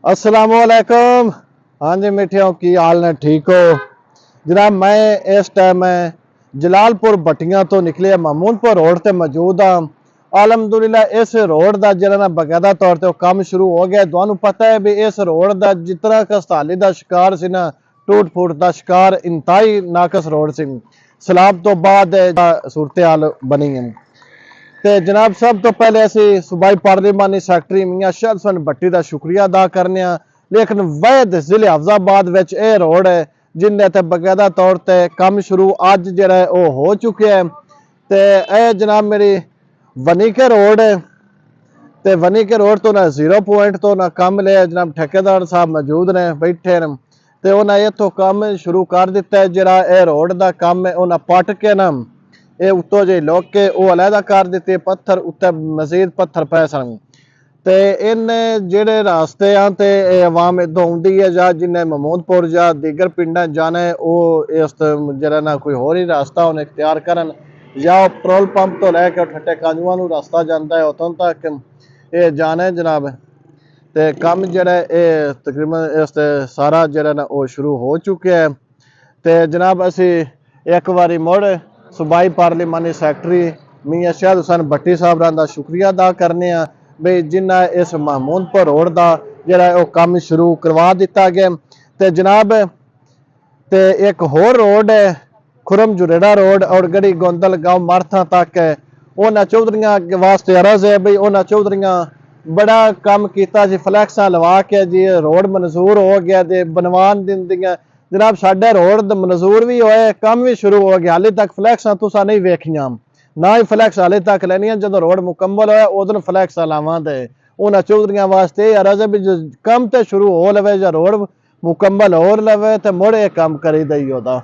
अस्सलामुअलैकुम। हाँ जी मिठियों, की हाल ने? ठीक हो जनाब? मैं इस टाइम जलालपुर भट्टियां तो निकले महमूदपुर रोड ते मौजूद हाँ। अलहमदुलिल्लाह इस रोड का जरा बकायदा तौर पर काम शुरू हो गया। तुहानू पता है भी इस रोड का जितना कस्ताली का शिकार से ना, टूट फूट का शिकार इंतहाई नाकस रोड से सैलाब तो बाद सूरत हाल बनी है। ਤੇ जनाब सब तो पहले असी सूबाई पार्लिमानी सैकटरी मियां शहद हसन भट्टी का शुक्रिया अदा करने। लेकिन वैद जिले हफजाबाद विच यह रोड है जिन्हें ते बकायदा तौर पर काम शुरू अज जरा हो चुके हैं। तो यह जनाब मेरी वनीके रोड है। तो वनीके रोड तो ना 0 पॉइंट तो ना काम लिया। जनाब ठेकेदार साहब मौजूद ने, बैठे ने, तो उन्हें इतों काम शुरू कर दिता है। जरा यह रोड का काम है उन्हें पट के ना ये उत्तों जे लोग के वो अलहदा कर दिते, पत्थर उत्ते मजीद पत्थर पै सन। तो इन जेड़े रास्ते हैं तो आवाम इधों आउंदी है या जिन्हें महमूदपुर या दीगर पिंडा जाना है वो इस जरा ना कोई होर ही रास्ता उन्हें इख्तियार करन या पेट्रोल पंप तो लैके ठट्टे कांजुआ नूं रास्ता जाता है उतों तक ये जाना है जनाब। तो काम जरा तकरीबन इस सारा जरा ना वो शुरू हो चुके हैं। तो जनाब असी एक बारी मुड़ सूबाई पार्लिमानी सैकटरी मियां शहद हुसैन भट्टी साहब का शुक्रिया अदा करने बई जिन्हें इस महमूदपुर रोड का जरा वो काम शुरू करवा दिता गया। तो जनाब तो एक होर रोड है खुरम जुरेड़ा रोड और गड़ी गोंदल गांव मारथा तक है। उन्होंने चौधरियां वास्ते अरज है बई उन्होंने चौधरियां बड़ा काम किया जी, फ्लैक्सा लवा के जी रोड मंजूर हो गया तो बनवान दिंदियां। जनाब साडे रोड मंजूर भी होए, काम भी शुरू हो गया, हाले तक फ्लैक्सा तुसा नहीं वेखियां, ना ही फ्लैक्स हाले तक लैनियां। जो रोड मुकम्मल होया उदों फ्लैक्सा लावांगे। उन्होंने चौधरियां वास्ते अरज है भी काम तो शुरू हो लवे या रोड मुकम्मल हो लवे तो मुड़ ये काम करी दई ओदा।